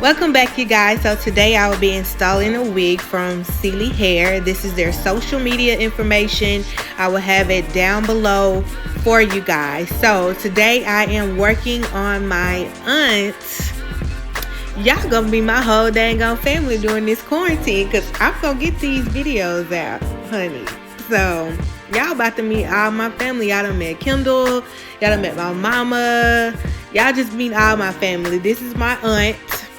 Welcome back, you guys. So today I will be installing a wig from Celie hair. This is their social media information. I will have it down below for you guys. So today I am working on my aunt. Y'all gonna be my whole dang on family during this quarantine, because I'm gonna get these videos out, honey. So y'all about to meet all my family. Y'all done met Kendall, y'all done met my mama, y'all just meet all my family. This is my aunt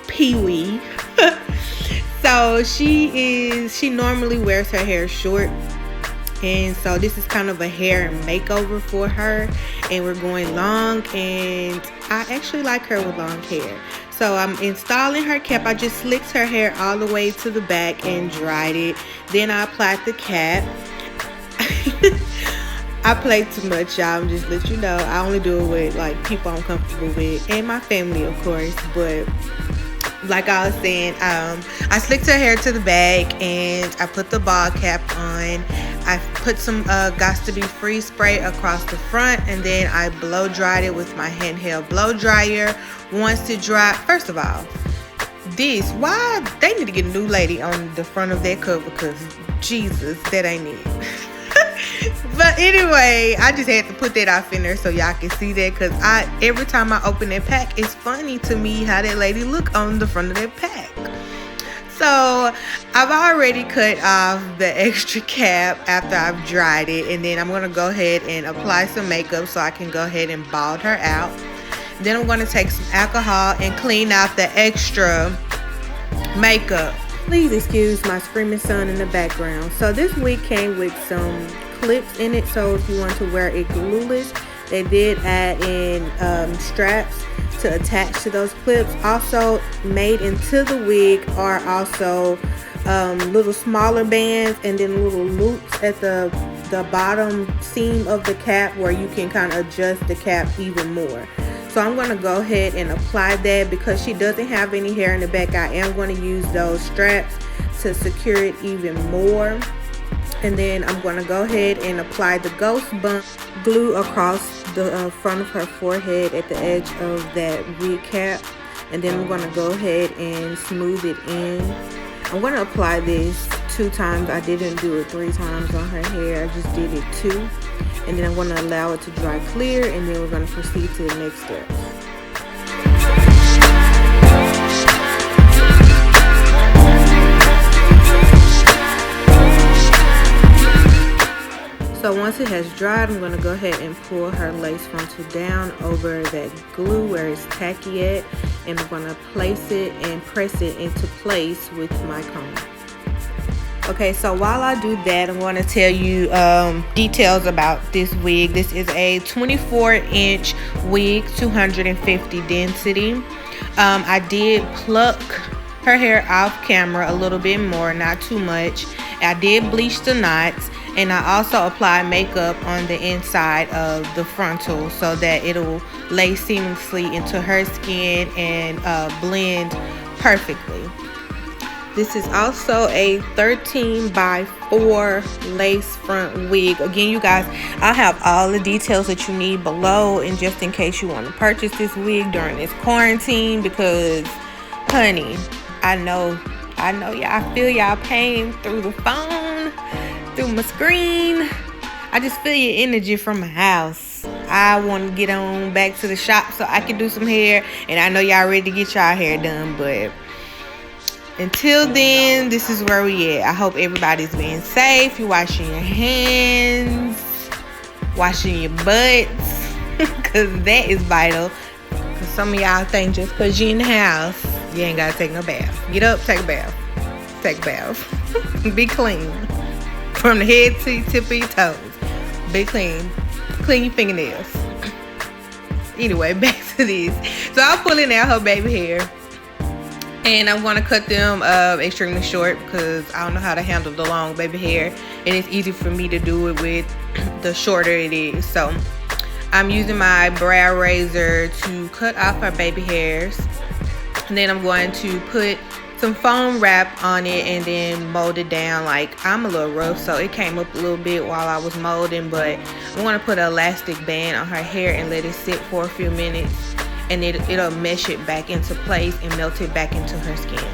Pee-wee. So she normally wears her hair short, and so this is kind of a hair makeover for her, and we're going long, and I actually like her with long hair. So I'm installing her cap. I just slicked her hair all the way to the back and dried it. Then I applied the cap. I play too much, y'all. I'm just let you know. I only do it with like people I'm comfortable with and my family, of course. But like I was saying, I slicked her hair to the back and I put the ball cap on. I put some Gots to Be Free spray across the front, and then I blow dried it with my handheld blow dryer. Once it dry, first of all, why they need to get a new lady on the front of that cover, because Jesus, that ain't it. But anyway, I just had to put that off in there so y'all can see that, because every time I open that pack, it's funny to me how that lady look on the front of that pack. So I've already cut off the extra cap after I've dried it, and then I'm going to go ahead and apply some makeup so I can go ahead and bald her out. Then I'm going to take some alcohol and clean out the extra makeup. Please excuse my screaming son in the background. So this wig came with some clips in it, so if you want to wear it glueless, they did add in straps to attach to those clips. Also made into the wig are also little smaller bands, and then little loops at the bottom seam of the cap where you can kind of adjust the cap even more. So I'm going to go ahead and apply that. Because she doesn't have any hair in the back, I am going to use those straps to secure it even more. And then I'm going to go ahead and apply the ghost bump glue across the front of her forehead at the edge of that wig cap. And then I'm going to go ahead and smooth it in. I'm going to apply this 2 times. I didn't do it 3 times on her hair. I just did it 2. And then I'm going to allow it to dry clear, and then we're going to proceed to the next steps. So once it has dried, I'm going to go ahead and pull her lace frontal down over that glue where it's tacky at, and I'm going to place it and press it into place with my comb. Okay, so while I do that, I'm going to tell you details about this wig. This is a 24-inch wig, 250 density. I did pluck her hair off camera a little bit more, not too much. I did bleach the knots, and I also applied makeup on the inside of the frontal so that it'll lay seamlessly into her skin and blend perfectly. This is also a 13x4 lace front wig. Again, you guys, I'll have all the details that you need below, and just in case you want to purchase this wig during this quarantine, because honey, I know y'all, I feel y'all pain through the phone, through my screen. I just feel your energy from my house. I want to get on back to the shop so I can do some hair, and I know y'all ready to get y'all hair done, but until then, this is where we at. I hope everybody's being safe. You're washing your hands, washing your butts, because that is vital. Because some of y'all think just because you're in the house, you ain't got to take no bath. Get up, take a bath. Take a bath. Be clean. From the head to the tip of your toes. Be clean. Clean your fingernails. Anyway, back to this. So I'm pulling out her baby hair, and I'm going to cut them extremely short, because I don't know how to handle the long baby hair, and it's easy for me to do it with the shorter it is. So I'm using my brow razor to cut off her baby hairs, and then I'm going to put some foam wrap on it and then mold it down. Like, I'm a little rough, so it came up a little bit while I was molding, but I'm going to put an elastic band on her hair and let it sit for a few minutes, and it'll mesh it back into place and melt it back into her skin.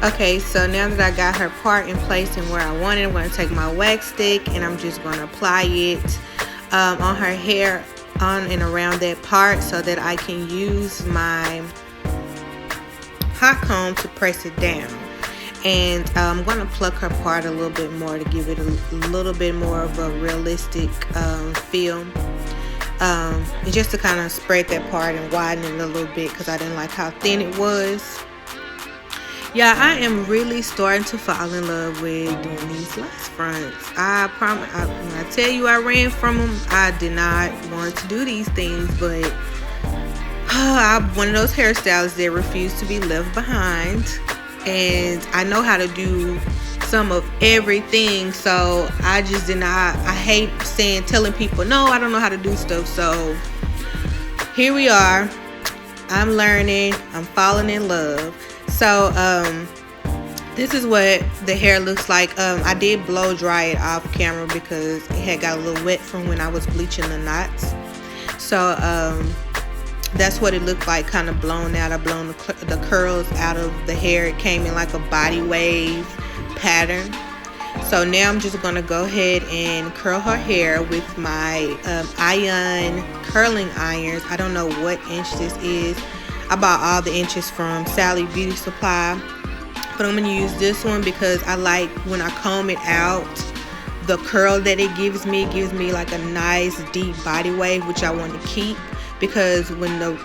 Okay, so now that I got her part in place and where I want it, I'm going to take my wax stick and I'm just going to apply it on her hair, on and around that part, so that I can use my hot comb to press it down. And I'm going to pluck her part a little bit more to give it a little bit more of a realistic feel. And just to kind of spread that part and widen it a little bit, because I didn't like how thin it was. Yeah, I am really starting to fall in love with doing these lace fronts. I promise, when I tell you I ran from them, I did not want to do these things, but I'm one of those hairstylists that refuse to be left behind. And I know how to do some of everything, so I just did not, I hate telling people, no, I don't know how to do stuff. So here we are. I'm learning, I'm falling in love. So this is what the hair looks like. I did blow dry it off camera because it had got a little wet from when I was bleaching the knots. So that's what it looked like, kind of blown out. I blown the curls out of the hair. It came in like a body wave pattern. So now I'm just gonna go ahead and curl her hair with my iron curling irons. I don't know what inch this is. I bought all the inches from Celie Beauty Supply, but I'm gonna use this one because I like when I comb it out, the curl that it gives me like a nice deep body wave, which I want to keep, because when the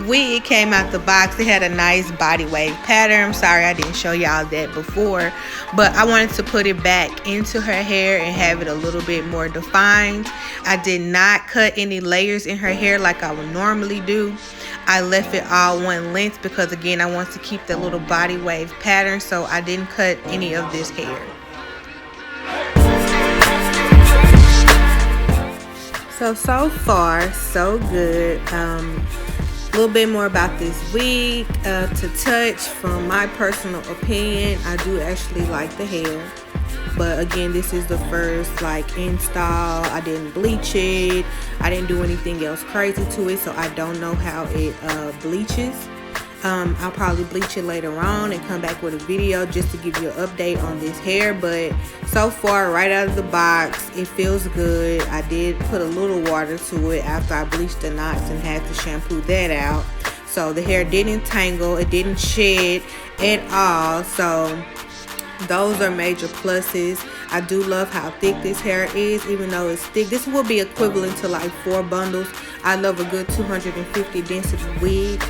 wig came out the box, it had a nice body wave pattern. I'm sorry I didn't show y'all that before, but I wanted to put it back into her hair and have it a little bit more defined. I did not cut any layers in her hair like I would normally do. I left it all one length because, again, I want to keep that little body wave pattern, so I didn't cut any of this hair. So far so good. A little bit more about this wig to touch. From my personal opinion, I do actually like the hair, but again, this is the first like install. I didn't bleach it, I didn't do anything else crazy to it, so I don't know how it bleaches. I'll probably bleach it later on and come back with a video just to give you an update on this hair. But so far, right out of the box, it feels good. I did put a little water to it after I bleached the knots and had to shampoo that out, so the hair didn't tangle, it didn't shed at all. So those are major pluses. I do love how thick this hair is. Even though it's thick, this will be equivalent to like 4 bundles. I love a good 250 density wig,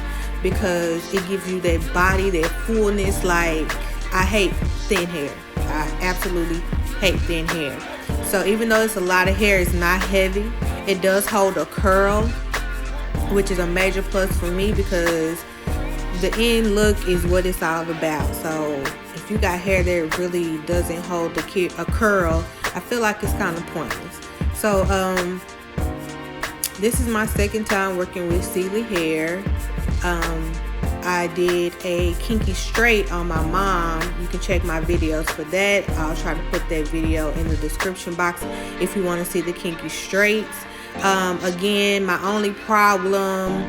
because it gives you that body, that fullness. Like, I hate thin hair. I absolutely hate thin hair. So even though it's a lot of hair, it's not heavy. It does hold a curl, which is a major plus for me, because the end look is what it's all about. So if you got hair that really doesn't hold a curl, I feel like it's kind of pointless. So this is my second time working with Celie hair. I did a kinky straight on my mom. You can check my videos for that. I'll try to put that video in the description box if you want to see the kinky straights. Again, my only problem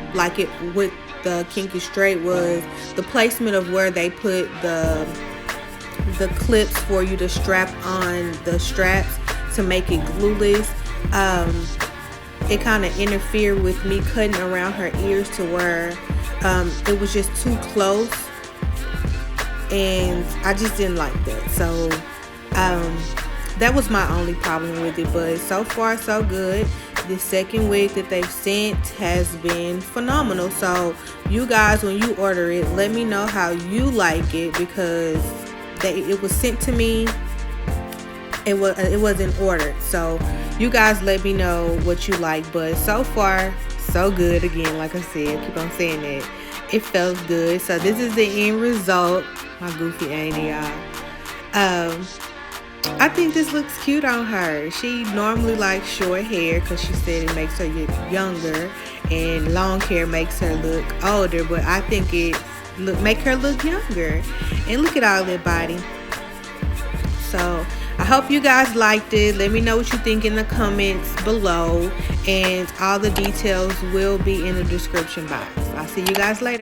with the kinky straight was the placement of where they put the clips for you to strap on the straps to make it glueless. it kind of interfered with me cutting around her ears to where it was just too close, and I just didn't like that. So that was my only problem with it, but so far so good. The second wig that they've sent has been phenomenal. So you guys, when you order it, let me know how you like it, because it was sent to me. It wasn't ordered. So you guys let me know what you like. But so far so good. Again, like I said, keep on saying that, it felt good. So this is the end result. My goofy auntie, y'all. I think this looks cute on her. She normally likes short hair because she said it makes her look younger, and long hair makes her look older, but I think it make her look younger. And look at all that body. So I hope you guys liked it. Let me know what you think in the comments below, and all the details will be in the description box. I'll see you guys later.